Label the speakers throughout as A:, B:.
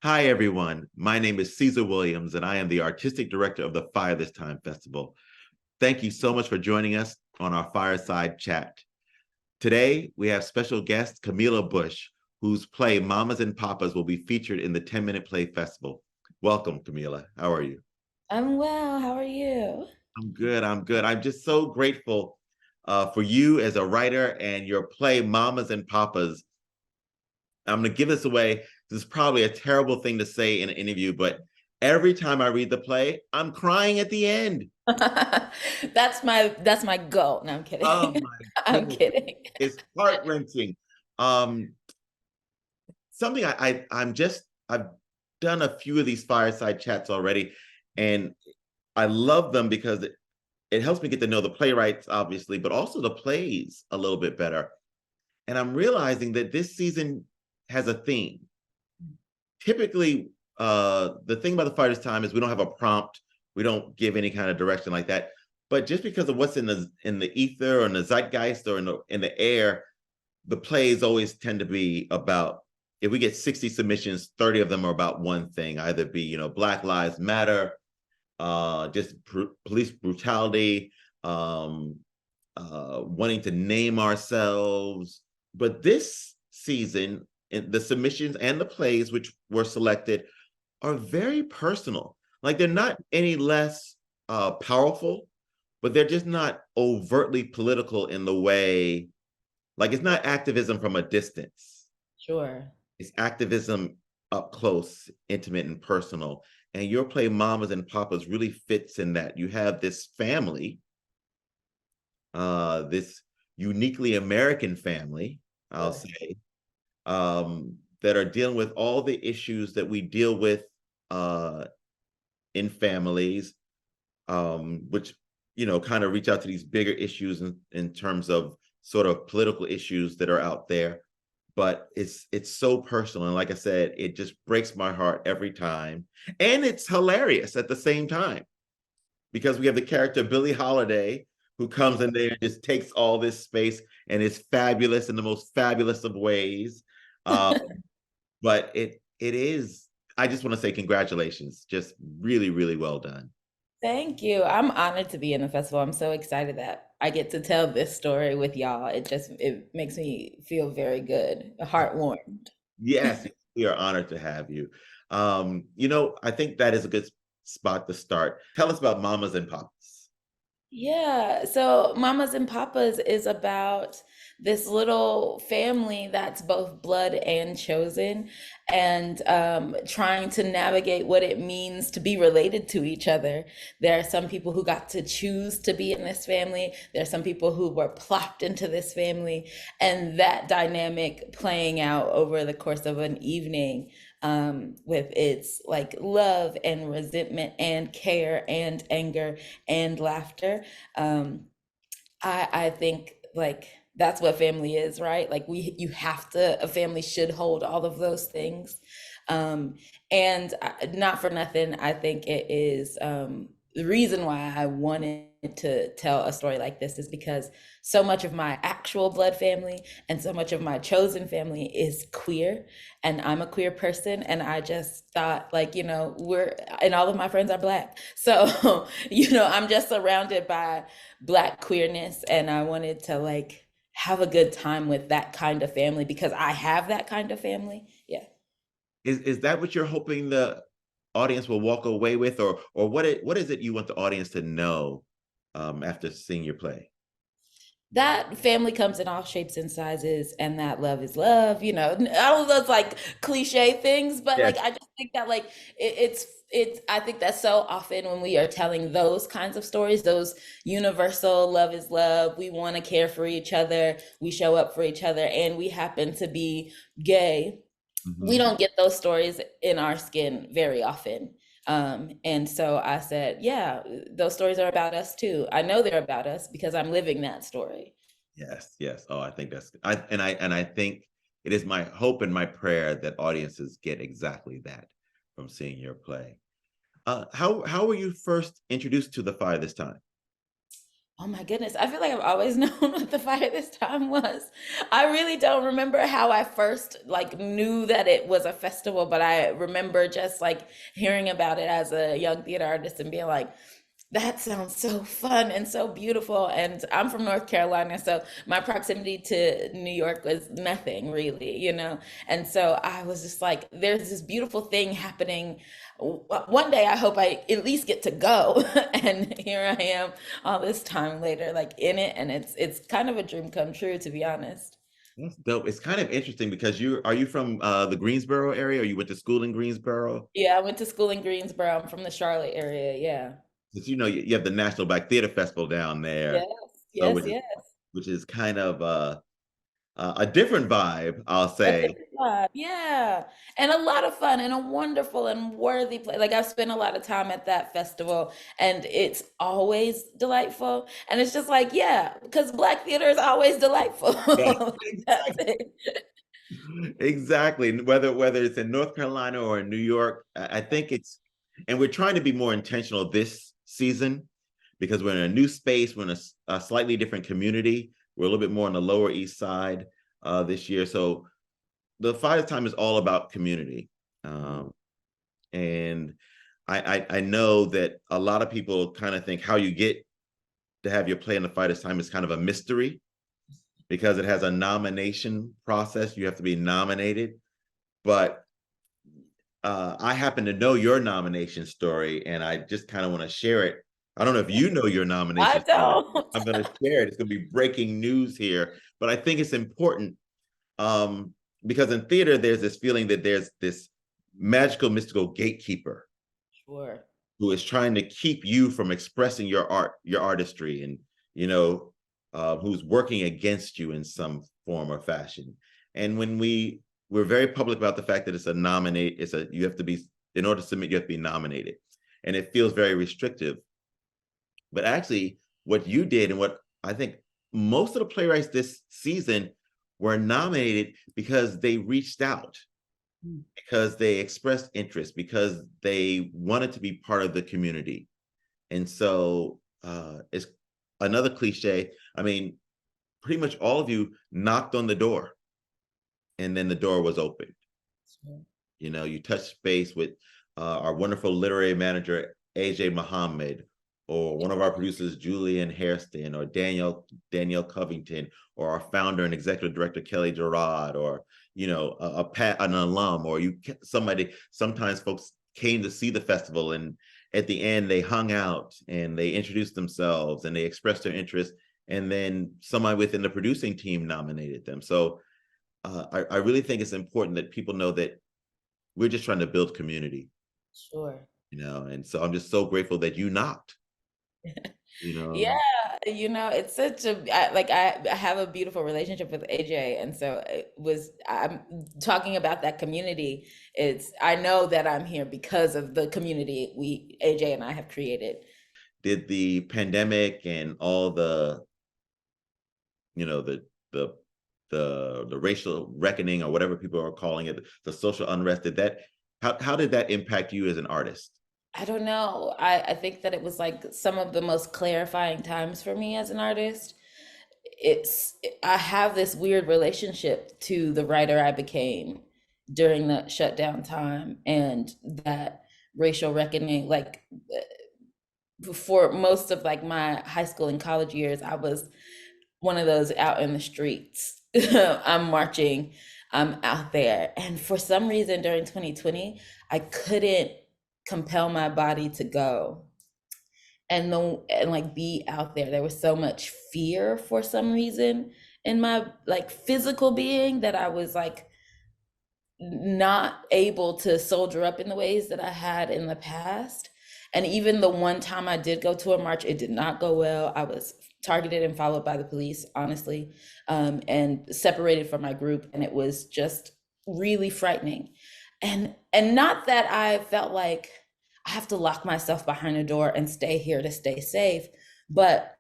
A: Hi, everyone. My name is Cezar WIlliams, and I am the Artistic Director of the Fire This Time Festival. Thank you so much for joining us on our Fireside chat. Today, we have special guest Kamilah Bush, whose play Mamas and Papas will be featured in the 10-Minute Play Festival. Welcome, Kamilah. How are you?
B: I'm well. How are you?
A: I'm good. I'm good. I'm just so grateful for you as a writer and your play Mamas and Papas. I'm going to give this away. This is probably a terrible thing to say in an interview, but every time I read the play, I'm crying at the end.
B: That's my goal. No, I'm
A: Oh
B: kidding.
A: my
B: I'm
A: goodness.
B: kidding.
A: It's heart-wrenching. Um, something I've done a few of these fireside chats already, and I love them because it helps me get to know the playwrights, obviously, but also the plays a little bit better. And I'm realizing that this season has a theme. Typically, the thing about the Fighter's Time is we don't have a prompt, we don't give any kind of direction like that. But just because of what's in the ether or in the zeitgeist or in the air, the plays always tend to be about. If we get 60 submissions, 30 of them are about one thing, either be Black Lives Matter, just police brutality, um, wanting to name ourselves. But this season, the submissions and the plays which were selected are very personal. Like they're not any less powerful, but they're just not overtly political in the way, like it's not activism from a distance.
B: Sure.
A: It's activism up close, intimate, and personal. And your play Mamas and Papas really fits in that. You have this family, this uniquely American family, I'll
B: Sure.
A: say, that are dealing with all the issues that we deal with uh, in families, which kind of reach out to these bigger issues in terms of sort of political issues that are out there. But it's so personal, and like I said, it just breaks my heart every time, and it's hilarious at the same time because we have the character Billie Holiday who comes in there and just takes all this space and is fabulous in the most fabulous of ways. Uh, but it is. I just want to say congratulations. Just really, really well done.
B: Thank you. I'm honored to be in the festival. I'm so excited that I get to tell this story with y'all. It makes me feel very good, heart warmed.
A: Yes, we are honored to have you. I think that is a good spot to start. Tell us about Mamas and Papas.
B: Yeah, so Mamas and Papas is about this little family that's both blood and chosen, and trying to navigate what it means to be related to each other. There are some people who got to choose to be in this family, there are some people who were plopped into this family, and that dynamic playing out over the course of an evening, with its like love and resentment and care and anger and laughter. Um, I think like that's what family is, right? Like you have to, a family should hold all of those things. Um, and not for nothing, I think it is, the reason why I wanted to tell a story like this is because so much of my actual blood family and so much of my chosen family is queer, and I'm a queer person, and I just thought like, and all of my friends are Black. So, I'm just surrounded by Black queerness, and I wanted to like have a good time with that kind of family because I have that kind of family. Yeah.
A: Is that what you're hoping the audience will walk away with, or what is it you want the audience to know after seeing your play?
B: That family comes in all shapes and sizes, and that love is love, all of those like cliche things, but like
A: Yes.
B: I just think that like it's I think that so often when we are telling those kinds of stories, those universal love is love, we want to care for each other, we show up for each other, and we happen to be gay, we
A: Mhm.
B: don't get those stories in our skin very often. And so I said, yeah, those stories are about us too. I know they're about us because I'm living that story.
A: Yes, yes. Oh, I think I think it is my hope and my prayer that audiences get exactly that from seeing your play. How were you first introduced to the fire this time?
B: Oh my goodness. I feel like I've always known what the fire this time was. I really don't remember how I first like knew that it was a festival, but I remember just like hearing about it as a young theater artist and being like, that sounds so fun and so beautiful. And I'm from North Carolina, so my proximity to New York was nothing really, you know? And so I was just like, there's this beautiful thing happening. One day I hope I at least get to go. And here I am all this time later, like in it. And it's kind of a dream come true, to be honest.
A: That's dope. It's kind of interesting because you from the Greensboro area, or you went to school in Greensboro?
B: Yeah, I went to school in Greensboro. I'm from the Charlotte area. Yeah.
A: Because you have the National Black Theater Festival down there,
B: Yes,
A: so
B: yes, yes.
A: which is kind of a different vibe, I'll
B: A
A: say.
B: different vibe, yeah. And a lot of fun and a wonderful and worthy place. Like I've spent a lot of time at that festival and it's always delightful. And it's just like, yeah, because Black theater is always delightful.
A: Yeah,
B: Like, that's it.
A: exactly. Whether it's in North Carolina or in New York, I think it's, and we're trying to be more intentional this season because we're in a new space, we're in a slightly different community. We're a little bit more on the Lower East Side this year. So the Fire Time is all about community. And I know that a lot of people kind of think how you get to have your play in the Fire Time is kind of a mystery because it has a nomination process. You have to be nominated. But I happen to know your nomination story, and I just kind of want to share it. I don't know if you know your
B: I
A: nomination story.
B: don't.
A: I'm going to share it. It's going to be breaking news here, but I think it's important because in theater, there's this feeling that there's this magical, mystical gatekeeper
B: Sure.
A: who is trying to keep you from expressing your art, your artistry, and who's working against you in some form or fashion. And when we're very public about the fact that you have to be, in order to submit, you have to be nominated, and it feels very restrictive. But actually, what you did and what I think most of the playwrights this season were nominated because they reached out, because they expressed interest, because they wanted to be part of the community. And so it's another cliche. I mean, pretty much all of you knocked on the door and then the door was opened.
B: Sure.
A: You touched base with our wonderful literary manager, AJ Muhammad, or one of our producers, Julian Hairston, or Danielle Covington, or our founder and executive director, Kelly Gerard, or an alum, or somebody. Sometimes folks came to see the festival, and at the end they hung out and they introduced themselves and they expressed their interest, and then somebody within the producing team nominated them. So I really think it's important that people know that we're just trying to build community,
B: Sure.
A: and so I'm just so grateful that you knocked, you
B: Yeah,
A: know.
B: it's such I have a beautiful relationship with AJ, and so I'm talking about that community. I know that I'm here because of the community AJ and I have created.
A: Did the pandemic and all the the the racial reckoning, or whatever people are calling it, the social unrest, how did that impact you as an artist?
B: I don't know. I think that it was like some of the most clarifying times for me as an artist. I have this weird relationship to the writer I became during the shutdown time and that racial reckoning. Like for most of like my high school and college years, I was one of those out in the streets. I'm marching, I'm out there. And for some reason during 2020, I couldn't compel my body to go and like be out there. There was so much fear for some reason in my like physical being that I was like not able to soldier up in the ways that I had in the past. And even the one time I did go to a march, it did not go well. I was targeted and followed by the police, honestly, and separated from my group. And it was just really frightening. And not that I felt like I have to lock myself behind a door and stay here to stay safe, but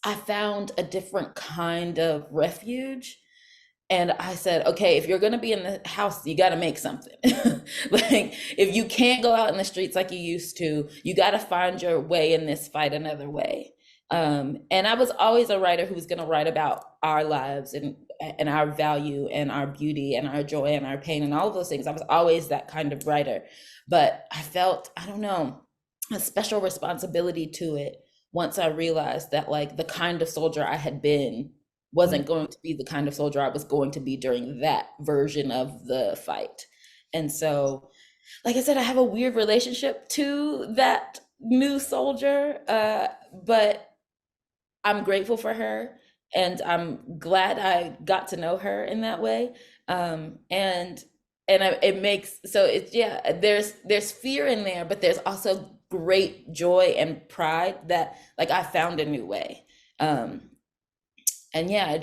B: I found a different kind of refuge. And I said, okay, if you're going to be in the house, you got to make something. Like, if you can't go out in the streets like you used to, you got to find your way in this fight another way. And I was always a writer who was going to write about our lives and our value and our beauty and our joy and our pain and all of those things. I was always that kind of writer, but I felt, I don't know, a special responsibility to it once I realized that like the kind of soldier I had been
A: Mm.
B: wasn't going to be the kind of soldier I was going to be during that version of the fight. And so, like I said, I have a weird relationship to that new soldier, but I'm grateful for her, and I'm glad I got to know her in that way. And it makes, so it's, yeah, there's fear in there, but there's also great joy and pride that like I found a new way. Um, and yeah,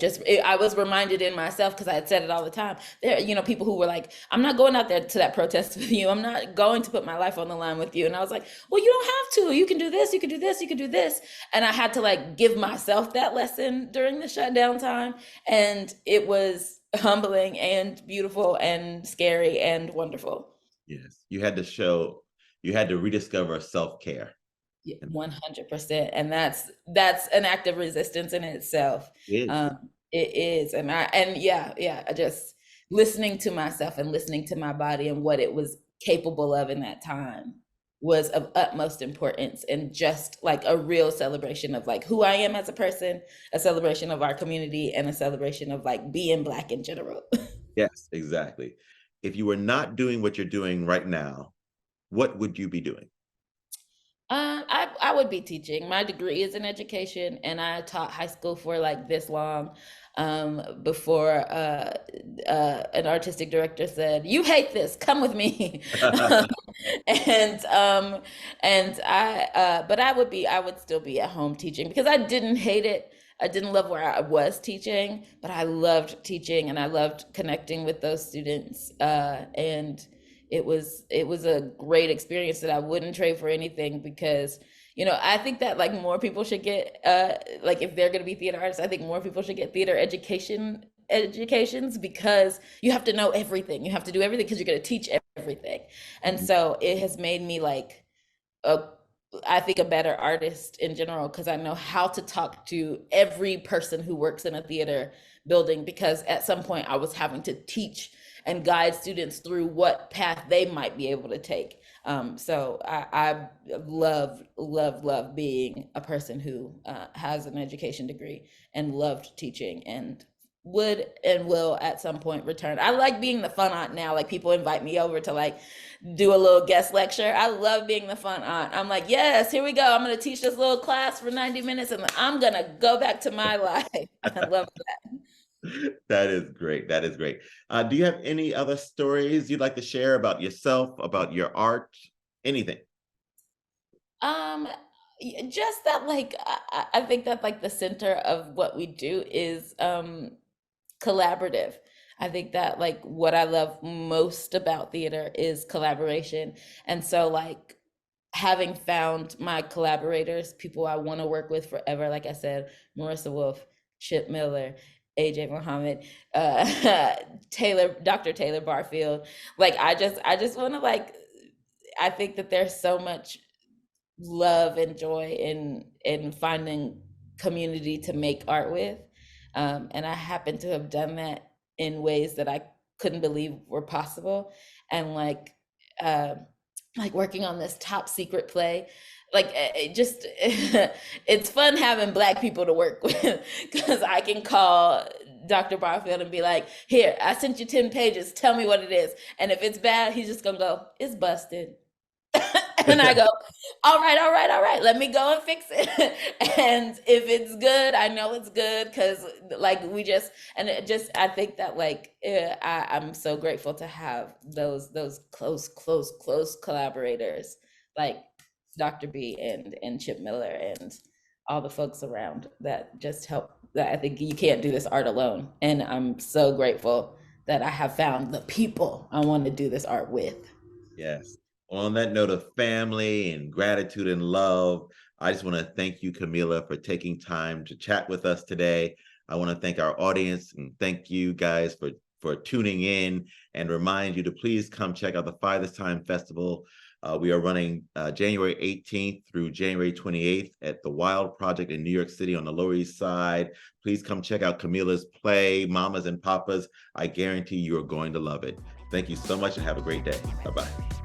B: I was reminded in myself because I had said it all the time. There, people who were like, "I'm not going out there to that protest with you. I'm not going to put my life on the line with you." And I was like, "Well, you don't have to. You can do this. You can do this. You can do this." And I had to like give myself that lesson during the shutdown time, and it was humbling and beautiful and scary and wonderful.
A: Yes, you had to rediscover self-care.
B: Yeah,
A: And
B: 100%. And that's an act of resistance in itself.
A: it is.
B: It is. And yeah, yeah, I just listening to myself and listening to my body and what it was capable of in that time was of utmost importance, and just like a real celebration of like who I am as a person, a celebration of our community, and a celebration of like being Black in general.
A: Yes, exactly. If you were not doing what you're doing right now, what would you be doing?
B: I would be teaching. My degree is in education, and I taught high school for like this long before an artistic director said, "You hate this. Come with me." and but I would still be at home teaching because I didn't hate it. I didn't love where I was teaching, but I loved teaching and I loved connecting with those students. And it was a great experience that I wouldn't trade for anything, because I think that like more people should get like if they're going to be theater artists, I think more people should get theater educations, because you have to know everything. You have to do everything because you're going to teach everything. And so it has made me like a I think a better artist in general, because I know how to talk to every person who works in a theater building, because at some point I was having to teach and guide students through what path they might be able to take. So I love being a person who has an education degree and loved teaching, and would and will at some point return. I like being the fun aunt now. Like people invite me over to like do a little guest lecture. I love being the fun aunt. I'm like, yes, here we go. I'm going to teach this little class for 90 minutes and then I'm going to go back to my life. I love that.
A: That is great. That is great. Do you have any other stories you'd like to share about yourself, about your art, anything?
B: Um, just that like I think that like the center of what we do is collaborative. I think that like what I love most about theater is collaboration. And so like having found my collaborators, people I want to work with forever, like I said, Marissa Wolf, Chip Miller, AJ Muhammad, Dr. Taylor Barfield. Like I just want to like, I think that there's so much love and joy in finding community to make art with. And I happen to have done that in ways that I couldn't believe were possible. And uh, like working on this top secret play, like it just it's fun having Black people to work with, because I can call Dr. Barfield and be like, "Here, I sent you 10 pages. Tell me what it is." And if it's bad, he's just gonna go, "It's busted." And I go, "All right, all right, all right, let me go and fix it." And if it's good, I know it's good, because like we just, and it just, I think that like I'm so grateful to have those close collaborators like Dr. B and Chip Miller and all the folks around that just help. That I think you can't do this art alone, and I'm so grateful that I have found the people I want to do this art with.
A: Yes. On that note of family and gratitude and love, I just want to thank you, Kamilah, for taking time to chat with us today. I want to thank our audience and thank you guys for for tuning in, and remind you to please come check out the Fire This Time Festival. We are running January 18th through January 28th at the Wild Project in New York City on the Lower East Side. Please come check out Kamilah's play, Mamas and Papas. I guarantee you are going to love it. Thank you so much and have a great day. Bye-bye.